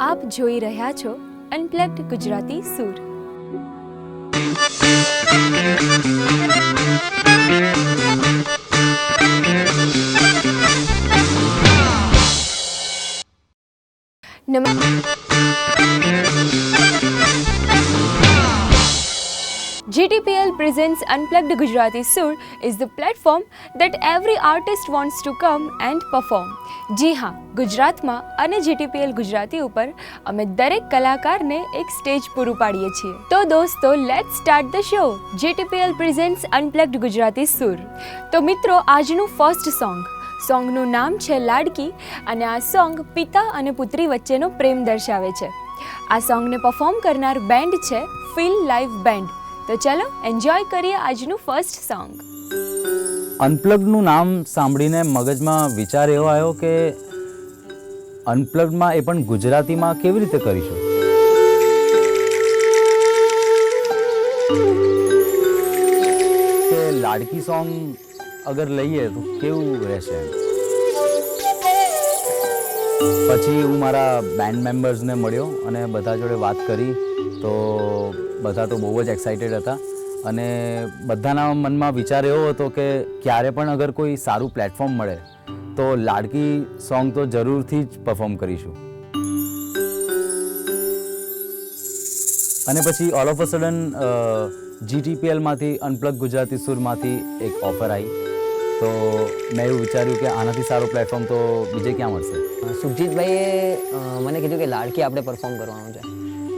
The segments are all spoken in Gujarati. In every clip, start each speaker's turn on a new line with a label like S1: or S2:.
S1: આપ જોઈ રહ્યા છો અનપ્લગ્ડ ગુજરાતી સૂર. GTPL presents Unplugged Gujarati Sur is the platform that every artist wants to come and perform. જી હા, ગુજરાતમાં અને GTPL ગુજરાતી ઉપર અમે દરેક કલાકારને એક સ્ટેજ પૂરું પાડીએ છીએ. તો દોસ્તો, let's start the show. GTPL presents Unplugged Gujarati Sur. તો મિત્રો, આજનું ફર્સ્ટ સોંગનું નામ છે લાડકી અને આ સોંગ પિતા અને પુત્રી વચ્ચેનો પ્રેમ દર્શાવે છે. આ સોંગને પરફોર્મ કરનાર બેન્ડ છે ફીલ લાઈવ બેન્ડ. તો ચલો એન્જોય કરીએ આજનું ફર્સ્ટ સોંગ.
S2: અનપ્લગ્ડનું નામ સાંભળીને મગજમાં વિચાર એવો આવ્યો કે અનપ્લગ્ડમાં એ પણ ગુજરાતીમાં કેવી રીતે કરીશું. કે લાડકી સોંગ અગર લઈએ તો કેવું રહેશે. પછી હું મારા બેન્ડ મેમ્બર્સને મળ્યો અને બધા જોડે વાત કરી તો બધા તો બહુ જ એક્સાઇટેડ હતા અને બધાના મનમાં વિચાર એવો હતો કે ક્યારે પણ અગર કોઈ સારું પ્લેટફોર્મ મળે તો લાડકી સોંગ તો જરૂરથી જ પરફોર્મ કરીશું. અને પછી ઓલ ઓફ અ સડન GTPLમાંથી અનપ્લગ ગુજરાતી સુરમાંથી એક ઓફર આવી તો મેં એવું વિચાર્યું કે આનાથી સારો પ્લેટફોર્મ તો બીજે ક્યાં મળશે.
S3: સુખજીતભાઈએ મને કીધું કે લાડકી આપણે પરફોર્મ કરવાનું છે.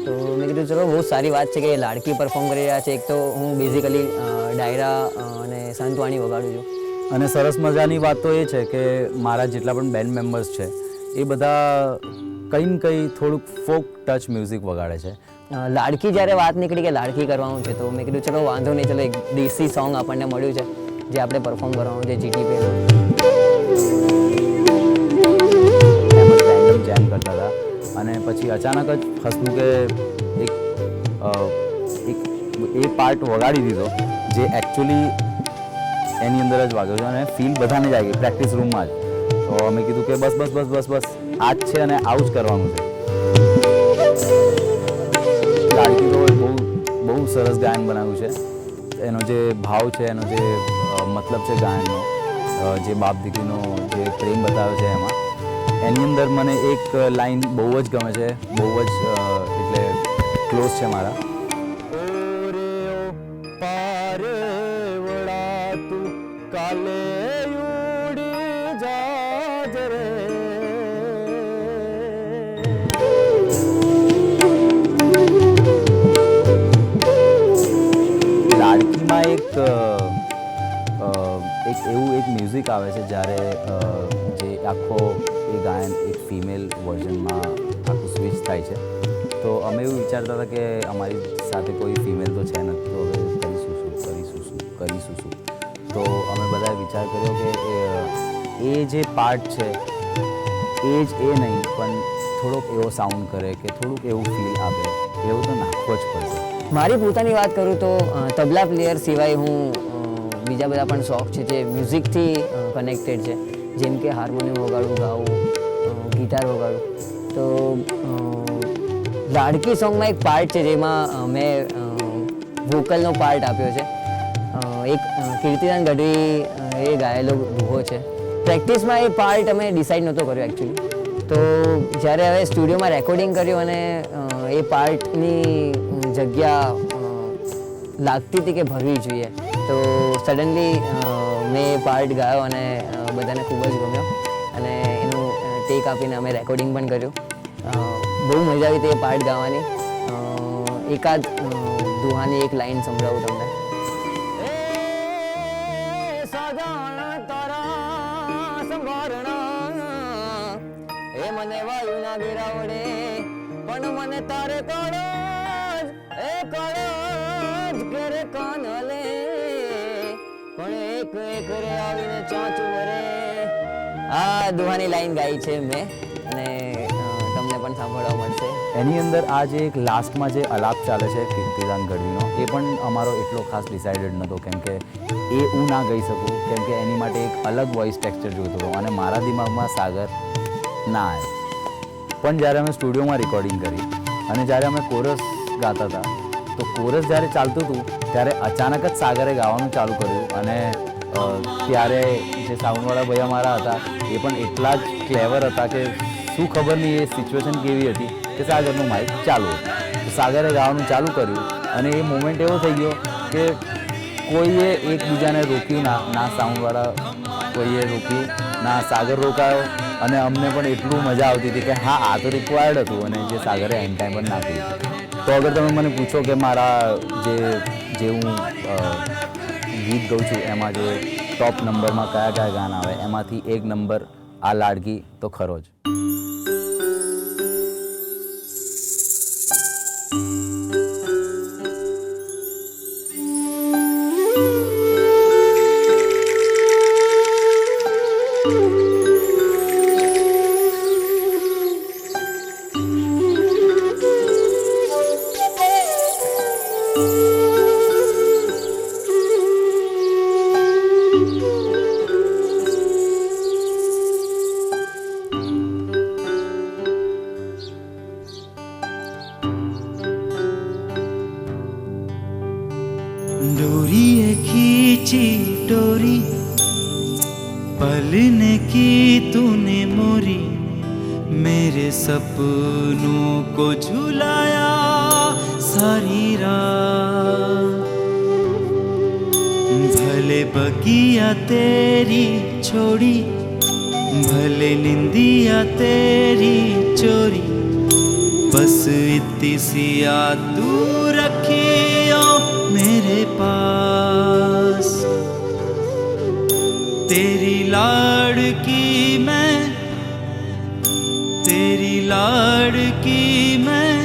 S3: તો મેં કીધું ચલો બહુ સારી વાત છે કે લાડકી પરફોર્મ કરી રહ્યા છે. એક તો હું બેઝિકલી ડાયરા અને સંતવાણી વગાડું છું.
S2: અને સરસ મજાની વાત તો એ છે કે મારા જેટલા પણ બેન્ડ મેમ્બર્સ છે એ બધા કંઈ ને કંઈ થોડુંક ફોક ટચ મ્યુઝિક વગાડે છે.
S3: લાડકી જ્યારે વાત નીકળી કે લાડકી કરવાનું છે તો મેં કીધું ચલો વાંધો નહીં, ચલો એક દેશી સોંગ આપણને મળ્યું છે જે આપણે પરફોર્મ કરવાનું છે GTPL.
S2: જેમ કરતા હતા અને પછી અચાનક જ હસમું કે એક એ પાર્ટ વગાડી દીધો જે એકચ્યુઅલી એની અંદર જ વાગ્યો છે અને ફીલ બધાને જ આવી ગઈ પ્રેક્ટિસ રૂમમાં જ. તો અમે કીધું કે બસ બસ બસ બસ બસ આ જ છે અને આવું જ કરવાનું છે. લાડકી તો બહુ સરસ ગાયન બનાવ્યું છે. એનો જે ભાવ છે, એનો જે મતલબ છે ગાયનનો, જે બાપ દીકરીનો જે પ્રેમ બતાવ્યો છે એમાં, એની અંદર મને એક લાઈન બહુ જ ગમે છે, બહુ જ એટલે ક્લોઝ છે મારા. લાડકીમાં એક એવું એક મ્યુઝિક આવે છે જ્યારે જે આખો એ ગાયન એક ફિમેલ વર્ઝનમાં આખું સ્વિચ થાય છે. તો અમે એવું વિચારતા હતા કે અમારી સાથે કોઈ ફિમેલ તો છે નથી, તો હવે કરીશું શું. તો અમે બધાએ વિચાર કર્યો કે એ જે પાર્ટ છે એ જ એ નહીં પણ થોડોક એવો સાઉન્ડ કરે કે થોડુંક એવું ફીલ આપે એવું તો નાખવો જ પડશે.
S3: મારી પોતાની વાત કરું તો તબલા પ્લેયર સિવાય હું બીજા બધા પણ શોખ છે જે મ્યુઝિકથી કનેક્ટેડ છે. જેમ કે હાર્મોનિયમ વગાડું, ગાવું, ગિટાર વગાડું. તો લાડકી સોંગમાં એક પાર્ટ છે જેમાં મેં વોકલનો પાર્ટ આપ્યો છે. એક કીર્તિદાન ગઢવી એ ગાયેલો દુહો છે. પ્રેક્ટિસમાં એ પાર્ટ અમે ડિસાઈડ નહોતો કર્યો એકચ્યુઅલી. તો જ્યારે હવે સ્ટુડિયોમાં રેકોર્ડિંગ કર્યું અને એ પાર્ટની જગ્યા લાગતી હતી કે ભરવી જોઈએ તો સડનલી મેં એ પાર્ટ ગાયો અને બધાને ખૂબ જ ગમ્યો અને એનું ટેક આપીને અમે રેકોર્ડિંગ પણ કર્યું. બહુ મજા આવી હતી એ પાર્ટ ગાવાની. એકાદ દુહાની એક લાઈન સંભળાવું તમને. એ મને વાયુના વેરાવડે પણ મને તારે કળો એ કળો ઘરે કાનલે પણ એક રે આવીને ચાંચું વરે. આ દુહાની લાઈન ગાઈ છે મેં અને તમને પણ સાંભળવા મળશે.
S2: એની અંદર આ જે એક લાસ્ટમાં જે આલાપ ચાલે છે કીર્તિદાન ગઢવીનો એ પણ અમારો એટલો ખાસ ડિસાઇડેડ નહોતો કેમ કે એ હું ના ગાઈ શકું કેમ કે એની માટે એક અલગ વોઇસ ટેક્સચર જોઈતો હતો અને મારા દિમાગમાં સાગર ના આવે. પણ જ્યારે અમે સ્ટુડિયોમાં રેકોર્ડિંગ કરી અને જ્યારે અમે કોરસ ગાતા હતા તો કોરસ જ્યારે ચાલતું હતું ત્યારે અચાનક જ સાગરે ગાવાનું ચાલુ કર્યું અને ત્યારે જે સાઉન્ડવાળા ભાઈ અમારા હતા એ પણ એટલા જ ક્લેવર હતા કે શું ખબર નહીં એ સિચ્યુએશન કેવી હતી કે સાગરનું માઇક ચાલુ હતું તો સાગરે ગાવાનું ચાલુ કર્યું અને એ મોમેન્ટ એવો થઈ ગયો કે કોઈએ એકબીજાને રોક્યું ના સાઉન્ડવાળા કોઈએ રોક્યું ના સાગર રોકાયો અને અમને પણ એટલું મજા આવતી હતી કે હા આ તો રિક્વાયર્ડ હતું અને જે સાગરે એન્ડ ટાઈમ પર નાખ્યું તો અગર તમે મને પૂછો કે મારા જે હું ગીત ગાઉં છું એમાં જે ટોપ નંબરમાં કયા કયા ગાના આવે એમાંથી એક નંબર આ લાડકી તો ખરો જ.
S4: डोरी है खींची डोरी पल ने की तूने मोरी मेरे सपनों को झुलाया सारी रात भले बगिया तेरी छोड़ी भले निंदिया तेरी चोरी बस इतनी सी याद तू रखियो मेरे पास तेरी लाड़की मैं तेरी लाड़की मैं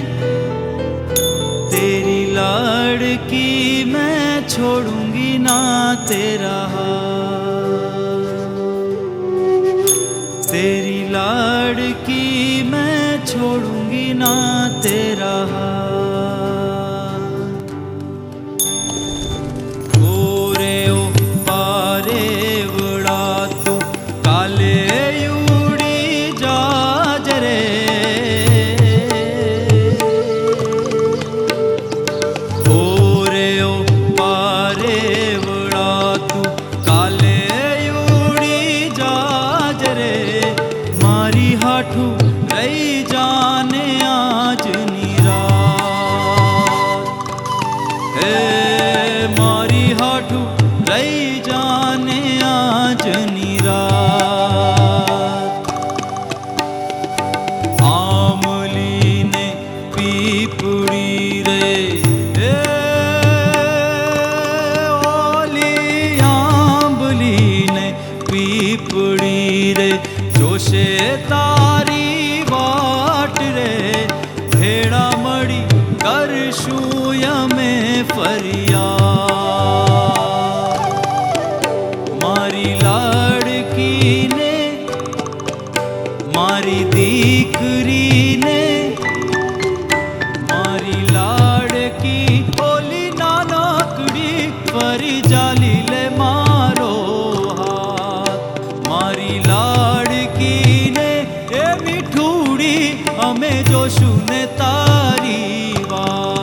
S4: तेरी लाड़की मैं छोड़ूंगी ना तेरा हाथ तेरी लाड़की मैं छोड़ूंगी ना तेरा हाथ ओरे ओ पारे वड़ा तू काले उड़ी जा जरे ओरे ओ पारे वड़ा तू काले उड़ी जा जरे मारी हाठू रही जाने आज निरात हे मारी हाठू रही जाने आज निरात आमली ने पीपड़ी रे ए ओली आंबली ने पीपड़ी रे जोशे तारी वाट रे भेड़ा मड़ी करशू यमे फरियाद मारी लाड़की ने मारी दीकरी ने मारी लाड़की ओली नानकड़ी फरी जाली ले मारो हाथ मारी लाड़की ने ए मीठूड़ी हमें जोशू ने तारी वात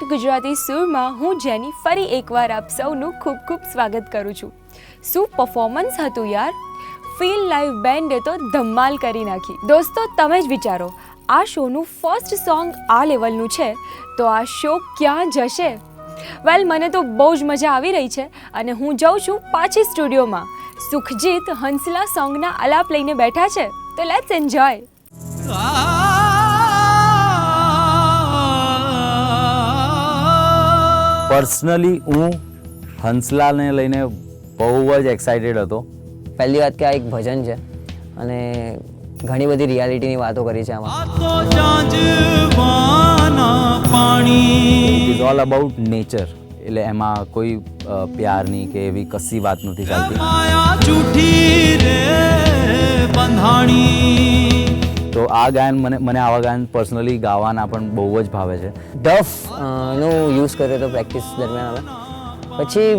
S1: અનપ્લગ્ડ ગુજરાતી સૂરમાં હું જેની ફરી એકવાર આપ સૌનું ખૂબ ખૂબ સ્વાગત કરું છું. શું પરફોર્મન્સ હતું યાર! ફીલ લાઈવ બેન્ડે તો ધમાલ કરી નાખી. દોસ્તો તમે જ વિચારો, આ શોનું ફર્સ્ટ સોંગ આ લેવલનું છે તો આ શો ક્યાં જશે? વેલ, મને તો બહુ જ મજા આવી રહી છે અને હું જાઉં છું પાછી સ્ટુડિયોમાં. સુખજીત હંસલા સોંગના આલાપ લઈને બેઠા છે, તો લેટ્સ એન્જોય.
S2: પર્સનલી હું હંસલાને લઈને બહુ જ એક્સાઇટેડ હતો.
S3: પહેલી વાત કે આ એક ભજન છે અને ઘણી બધી રિયાલિટીની વાતો કરી છે આમાં.
S4: આ તો જાજવાના પાણી
S2: it is all about nature, એટલે એમાં કોઈ પ્યારની કે એવી કશી વાત નથી ચાલતી.
S4: માયા જૂઠી રે બંધાણી.
S2: તો આ ગાયન મને આવા ગાયન પર્સનલી ગાવાના પણ બહુ જ ભાવે છે.
S3: ડફ નો યુઝ કર્યો હતો પ્રેક્ટિસ દરમિયાન અમે. પછી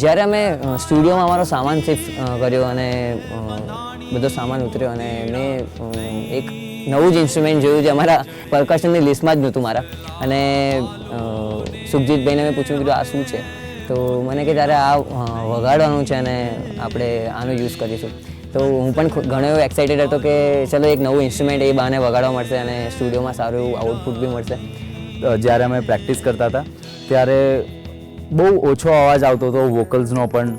S3: જ્યારે અમે સ્ટુડિયોમાં અમારો સામાન શિફ્ટ કર્યો અને બધો સામાન ઉતર્યો અને મેં એક નવું જ ઇન્સ્ટ્રુમેન્ટ જોયું જે અમારા પરકશનની લિસ્ટમાં જ નહોતું મારા. અને સુખજીતભાઈને મેં પૂછ્યું કીધું આ શું છે? તો મને કે તારે આ વગાડવાનું છે અને આપણે આનો યુઝ કરીશું. તો હું પણ ઘણો એવો એક્સાઇટેડ હતો કે ચલો એક નવું ઇન્સ્ટ્રુમેન્ટ એ બહાને વગાડવા મળશે અને સ્ટુડિયોમાં સારું એવું આઉટપુટ બી મળશે.
S2: જ્યારે અમે પ્રેક્ટિસ કરતા હતા ત્યારે બહુ ઓછો અવાજ આવતો હતો વોકલ્સનો પણ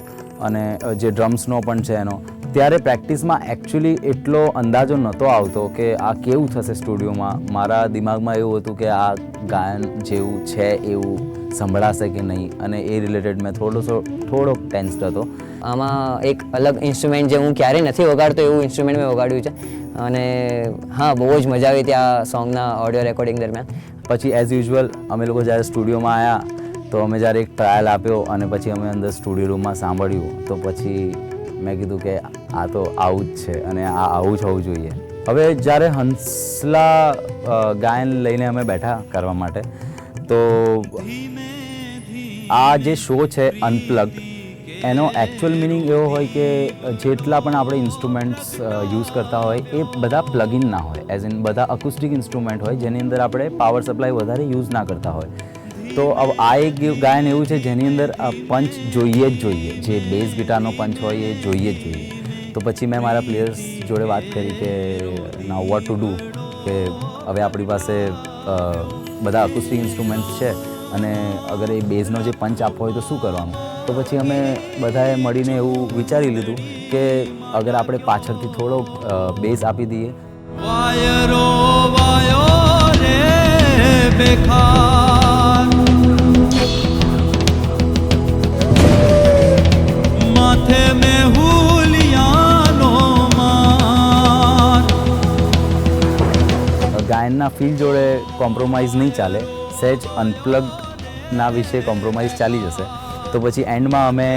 S2: અને જે ડ્રમ્સનો પણ છે એનો. ત્યારે પ્રેક્ટિસમાં એકચ્યુઅલી એટલો અંદાજો નહોતો આવતો કે આ કેવું થશે સ્ટુડિયોમાં. મારા દિમાગમાં એવું હતું કે આ ગાયન જેવું છે એવું સંભળાશે કે નહીં, અને એ રિલેટેડ મેં થોડોક ટેન્સ્ડ હતો.
S3: આમાં એક અલગ ઇન્સ્ટ્રુમેન્ટ જે હું ક્યારેય નથી વગાડતો એવું ઇન્સ્ટ્રુમેન્ટ મેં વગાડ્યું છે અને હા, બહુ જ મજા આવી હતી આ સોંગના ઓડિયો રેકોર્ડિંગ દરમિયાન.
S2: પછી એઝ યુઝ્યુઅલ અમે લોકો જ્યારે સ્ટુડિયોમાં આવ્યા તો અમે જ્યારે એક ટ્રાયલ આપ્યો અને પછી અમે અંદર સ્ટુડિયો રૂમમાં સાંભળ્યું તો પછી મેં કીધું કે આ તો આવું જ છે અને આ આવું જ હોવું જોઈએ. હવે જ્યારે હંસલા ગાયન લઈને અમે બેઠા કરવા માટે, તો આ જે શો છે અનપ્લગ્ડ, એનો એકચ્યુઅલ મિનિંગ એવો હોય કે જેટલા પણ આપણે ઇન્સ્ટ્રુમેન્ટ્સ યુઝ કરતા હોય એ બધા પ્લગઇન ના હોય, એઝ ઇન બધા અકુસ્ટિક ઇન્સ્ટ્રુમેન્ટ હોય જેની અંદર આપણે પાવર સપ્લાય વધારે યુઝ ના કરતા હોય. તો આ એક ગાયન એવું છે જેની અંદર પંચ જોઈએ જ જોઈએ, જે બેઝ ગિટારનો પંચ હોય એ જોઈએ જ જોઈએ. તો પછી મેં મારા પ્લેયર્સ જોડે વાત કરી કે નાઉ વોટ ટુ ડુ, કે હવે આપણી પાસે બધા અકુસ્ટિક ઇન્સ્ટ્રુમેન્ટ્સ છે અને અગર એ બેઝનો જે પંચ આપવો હોય તો શું કરવાનું? તો પછી અમે બધાએ મળીને એવું વિચારી લીધું કે અગર આપણે પાછળથી થોડો બેઝ આપી દઈએ.
S4: વાયરો વાયો રે બેખાર, માથે મેં હુલિયાનો માર.
S2: ગાયનના ફીલ જોડે કોમ્પ્રોમાઇઝ નહીં ચાલે, સહેજ અનપ્લગ્ડના વિશે કોમ્પ્રોમાઇઝ ચાલી જશે. તો પછી એન્ડમાં અમે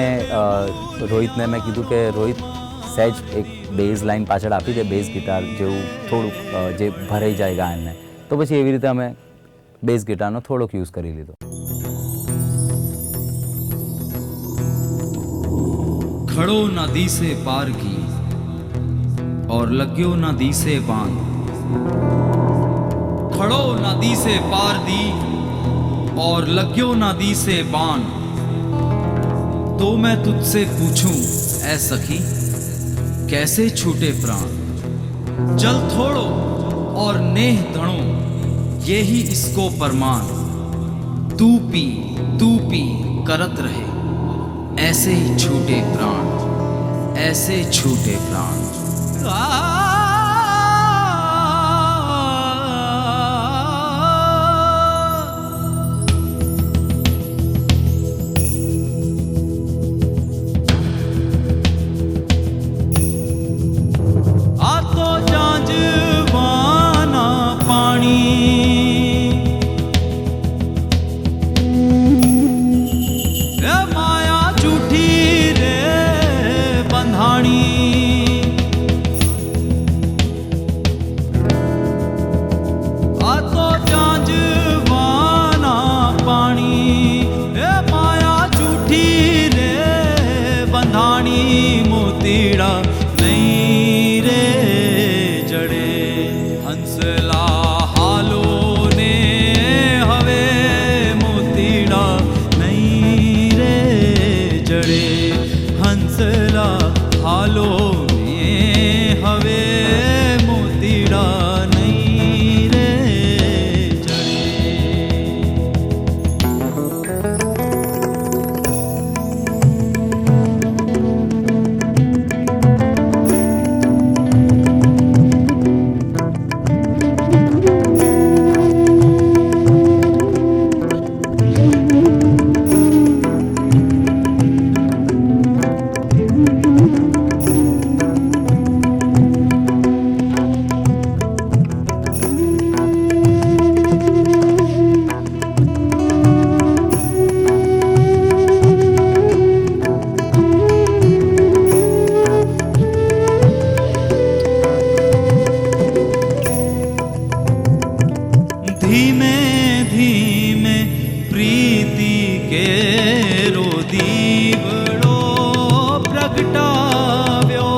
S2: રોહિતને મેં કીધું કે રોહિત સહેજ એક બેઝ લાઇન પાછળ આપી દે, બેઝ ગિટાર જેવું થોડુંક જે ભરાઈ જાય ગાયનને. તો પછી એવી રીતે અમે બેઝ ગિટારનો થોડોક યુઝ કરી લીધો.
S4: खड़ो ना दी से पार की और लग्यो ना दी से बांध, खड़ो ना दी से पार दी और लग्यो ना दी से बांध. तो मैं तुझसे पूछूं ऐ सखी कैसे छूटे प्राण, जल थोड़ो और नेह धड़ो ये ही इसको परमान. तू पी करत रहे ऐसे ही छूटे प्राण, ऐसे छूटे प्राण. આ તો જાજવાના પાણી, માયા જૂઠી રે બંધાણી. આ તો જાજવાના પાણી, માયા જૂઠી રે બંધાણી. મોતીડા નહીં રે જડે હંસલા હાલો ને હવે મોતી હંસલા હાલો ને હવે મોતીડા નહીં રે જડે. ધીમે ધીમે પ્રીતિ કેરો દીવડો પ્રગટાવ્યો.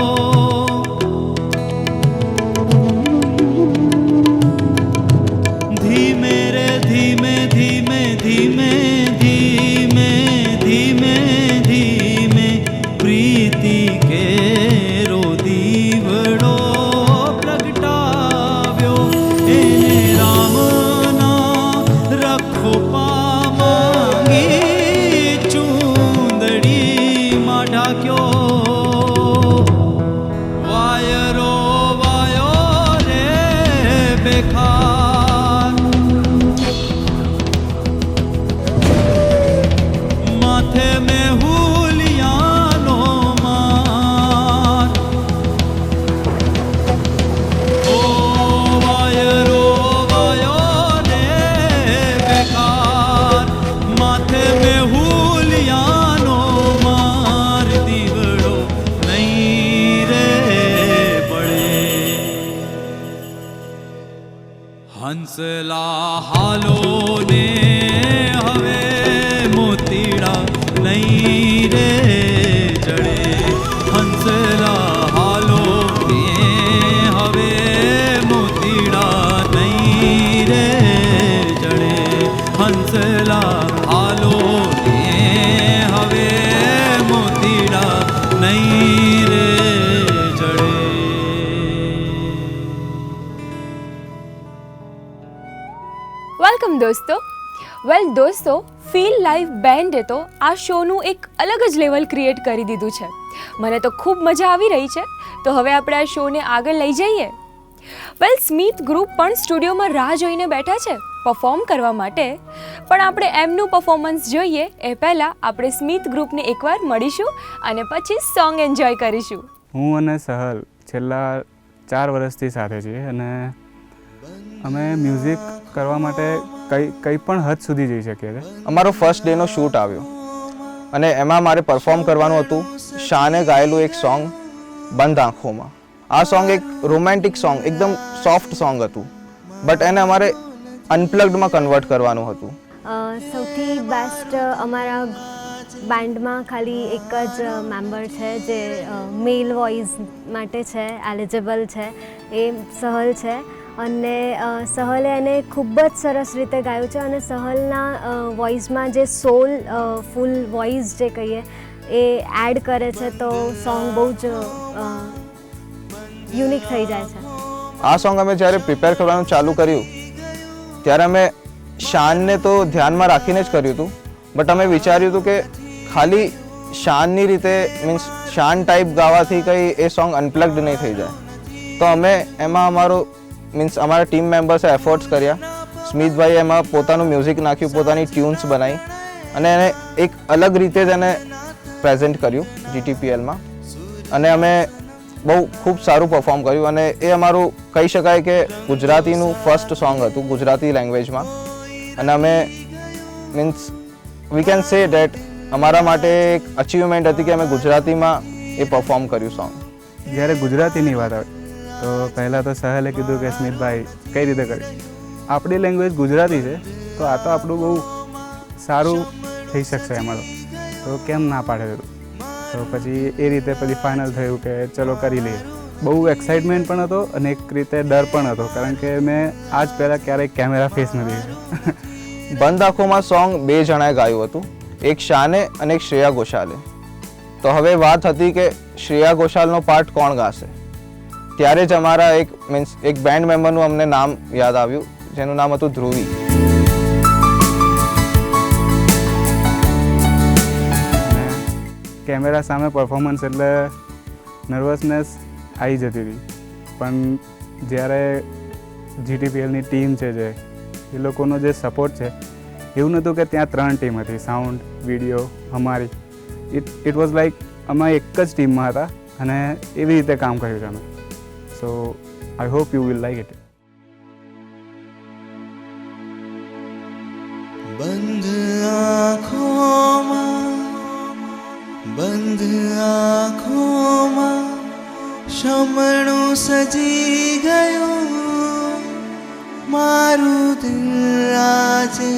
S4: ધીમે રે ધીમે ધીમે ધીમે ધીમે ધીમે ધીમે પ્રીતિ કેરો દીવડો પ્રગટાવ્યો. એને રામ રખો પામાંગી ચૂંદડી માં ઢાક્યો. વાયરો વાયો રે બેખાર માથે મેં હુલિયાનો માર. ઓ વાયરો વાયો રે બેકાર માથે મેં હુલિયાનો માર. દીવડો નહીં રે પડે. હંસલા હાલો ને હવે મોતીડા નહીં રે જડે. હંસલા હાલો ને હવે મોતીડા નહીં રે જડે. હંસલા હાલો ને હવે મોતીડા નહીં રે જડે.
S1: વેલકમ દોસ્તો. દોસ્તો, ફીલ લાઈવ બેન્ડે તો આ શોનું એક અલગ જ લેવલ ક્રિએટ કરી દીધું છે. મને તો ખૂબ મજા આવી રહી છે. તો હવે આપણે આ શોને આગળ લઈ જઈએ. સ્મિત ગ્રુપ પણ સ્ટુડિયોમાં રાહ જોઈને બેઠા છે પરફોર્મ કરવા માટે. પણ આપણે એમનું પરફોર્મન્સ જોઈએ એ પહેલાં આપણે સ્મિત ગ્રુપને એકવાર મળીશું અને પછી સોંગ એન્જોય કરીશું.
S5: હું અને સહલ છેલ્લા 4 વર્ષથી સાથે છીએ અને અમે મ્યુઝિક કરવા માટે કંઈ પણ હદ સુધી જઈ શકીએ છીએ.
S6: અમારો ફર્સ્ટ ડેનો શૂટ આવ્યો અને એમાં મારે પરફોર્મ કરવાનું હતું શાને ગાયેલું એક સોંગ બંધ આંખોમાં. આ સોંગ એક રોમેન્ટિક સોંગ, એકદમ સોફ્ટ સોંગ હતું, બટ એને અમારે અનપ્લગ્ડમાં કન્વર્ટ કરવાનું હતું.
S7: સૌથી બેસ્ટ અમારા બેન્ડમાં ખાલી એક જ મેમ્બર છે જે મેલ વોઇસ માટે છે, એલિજિબલ છે, એ સહલ છે. અને સહલે એને ખૂબ જ સરસ રીતે ગાયું છે અને સહલના વોઇસમાં જે સોલ ફૂલ વોઇસ જે કહીએ એ એડ કરે છે તો સોંગ બહુ જ યુનિક થઈ જાય છે.
S6: આ સોંગ અમે જ્યારે પ્રિપેર કરવાનું ચાલુ કર્યું ત્યારે અમે શાનને તો ધ્યાનમાં રાખીને જ કર્યું હતું, બટ અમે વિચાર્યું હતું કે ખાલી શાનની રીતે મીન્સ શાન ટાઈપ ગાવાથી કંઈ એ સોંગ અનપ્લગ્ડ નહીં થઈ જાય. તો અમે એમાં અમારા ટીમ મેમ્બર્સે એફર્ટ્સ કર્યા. સ્મિતભાઈએ એમાં પોતાનું મ્યુઝિક નાખ્યું, પોતાની ટ્યુન્સ બનાવી અને એને એક અલગ રીતે જ એને પ્રેઝન્ટ કર્યું GTPLમાં અને અમે બહુ ખૂબ સારું પરફોર્મ કર્યું અને એ અમારું કહી શકાય કે ગુજરાતીનું ફર્સ્ટ સોંગ હતું ગુજરાતી લેંગ્વેજમાં. અને અમે means we can say date અમારા માટે એક અચીવમેન્ટ હતી કે અમે ગુજરાતીમાં એ પરફોર્મ કર્યું સોંગ.
S5: જ્યારે ગુજરાતીની વાત આવે તો પહેલાં તો સહલે કીધું કે સ્મિતભાઈ કઈ રીતે કરી, આપણી લેંગ્વેજ ગુજરાતી છે તો આ તો આપણું બહુ સારું થઈ શકશે એમાં, તો કેમ ના પાડે હતું. તો પછી એ રીતે પછી ફાઇનલ થયું કે ચલો કરી લઈએ. બહુ એક્સાઇટમેન્ટ પણ હતો અને એક રીતે ડર પણ હતો, કારણ કે મેં આજ પહેલાં ક્યારેય કેમેરા ફેસ નથી કર્યો.
S6: બંધ આંખોમાં સોંગ 2 જણાએ ગાયું હતું, એક શાને અને એક શ્રેયા ઘોષાલે. તો હવે વાત હતી કે શ્રેયા ઘોષાલનો પાર્ટ કોણ ગાશે. ત્યારે જ અમારા એક બેન્ડ મેમ્બરનું અમને નામ યાદ આવ્યું, જેનું નામ હતું ધ્રુવી.
S5: કેમેરા સામે પરફોર્મન્સ એટલે નર્વસનેસ આવી જતી હતી, પણ જ્યારે જીટીપીએલની ટીમ છે જે એ લોકોનો જે સપોર્ટ છે, એવું નહોતું કે ત્યાં 3 ટીમ હતી, સાઉન્ડ, વિડીયો, અમારી. ઇટ વોઝ લાઈક અમે એક જ ટીમમાં હતા અને એવી રીતે કામ કર્યું છે અમે. So I hope you will like it.
S8: બંધ આંખોમાં શમણું સજી ગયું, મારું દિલ આજે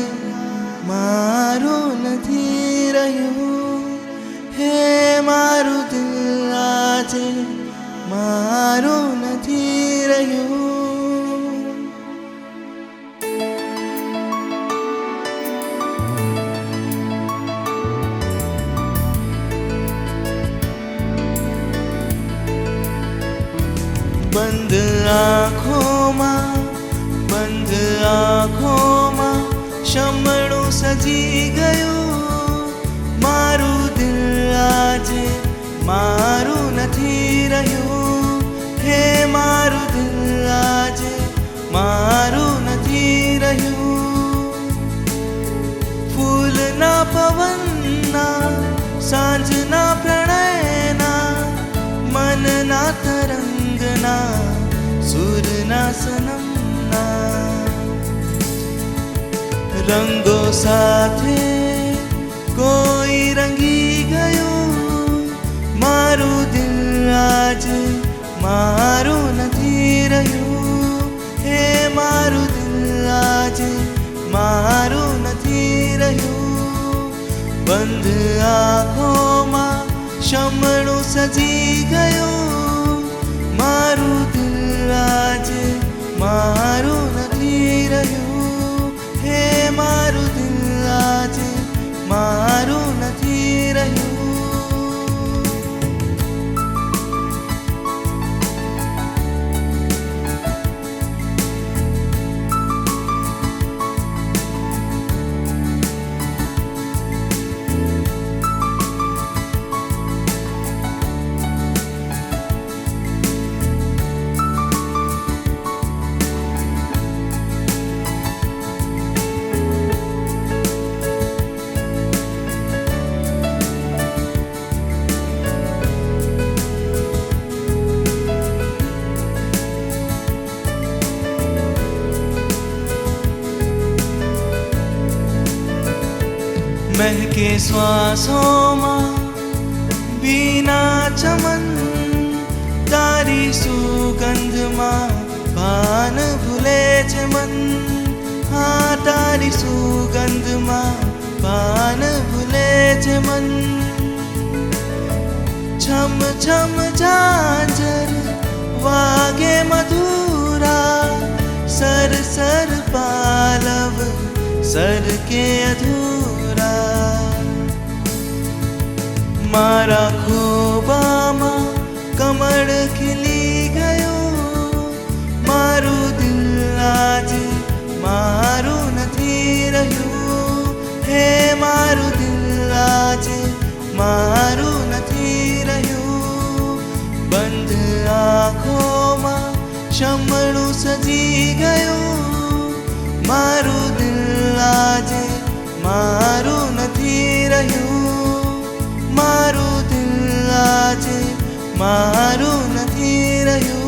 S8: મારું નથી રહ્યું, હે મારું દિલ આજે મારું નથી રહ્યું. બંધ આંખોમાં શમણું સજી ગયું, મારું દિલ આજે મારું નથી રહ્યું, હે મારું દિલ આજે મારું નથી રહ્યું. ફૂલના પવનના સાંજના પ્રણયના મનના તરંગના સુરના સનમના રંગો સાથે કોઈ રંગી ગયું, મારું દિલ આજે મારું નથી રહ્યું, હે મારું દિલ આજે મારું નથી રહ્યું. બંધ આંખોમાં શમણું સજી ગયું, મારું દિલ આજે મારું નથી રહ્યું, હે મારું દિલ આજે મારું નથી રહ્યું. महके श्वासों में बीना चमन, तारी सुगंध में भान भूले छे मन, हाँ तारी सुगंध में भान भूले छे मन. छम छम झांझर वागे मधुरा, सर सर पालव सर के अधूरा, मारा खोबाમાં કમળ ખીલી ગયું, મારું દિલ આજે મારું નથી રહ્યું, હે મારું દિલ આજે મારું નથી રહ્યું. બંધ આંખોમાં શમણું સજી ગયું, મારું દિલ આજે મારું નથી રહ્યું, મારું દિલ આજે મારું નથી રહ્યું.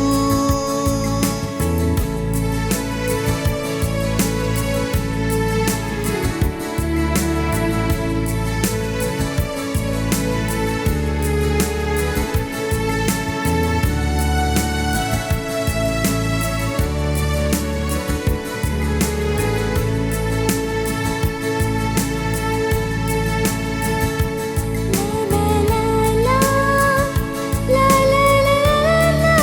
S7: la la la la la la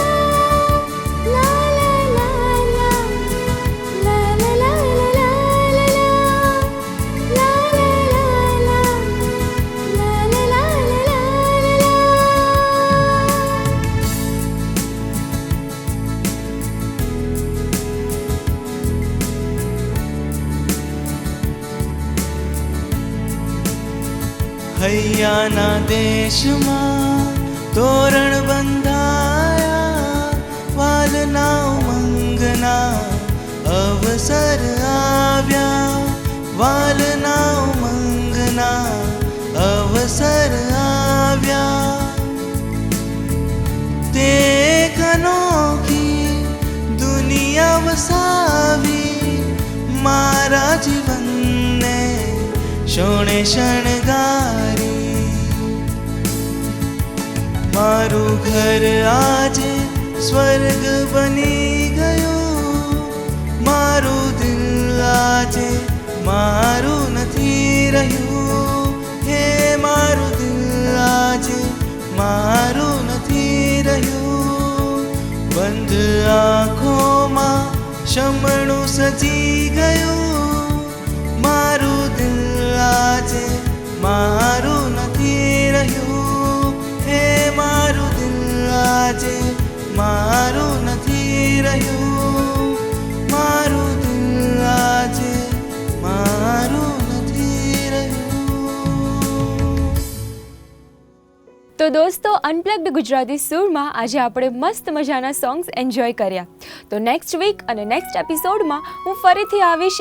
S8: મીરાના દેશમાં તોરણ બંધાયા, વાલના ઉમંગના અવસર આવ્યા, વાલના ઉમંગના અવસર આવ્યા. તે અનોખી દુનિયા વસાવી, મારા જીવનને શોણે શણગારી. મારું ઘર આજે સ્વર્ગ બની ગયું, મારું દિલ આજે મારું નથી રહ્યું. હે મારું દિલ આજે મારું નથી રહ્યું. બંધ આંખોમાં શમણું સજી ગયું, મારું દિલ આજે મારું નથી રહ્યું. હે મારું દિલ આજે મારું નથી રહ્યું, મારું દિલ આજે મારું નથી રહ્યું.
S1: તો દોસ્તો, અનપ્લગ્ડ ગુજરાતી સૂરમાં આજે આપણે મસ્ત મજાના સોંગ્સ એન્જોય કર્યા. તો નેક્સ્ટ વીક અને નેક્સ્ટ એપિસોડમાં હું ફરીથી આવીશ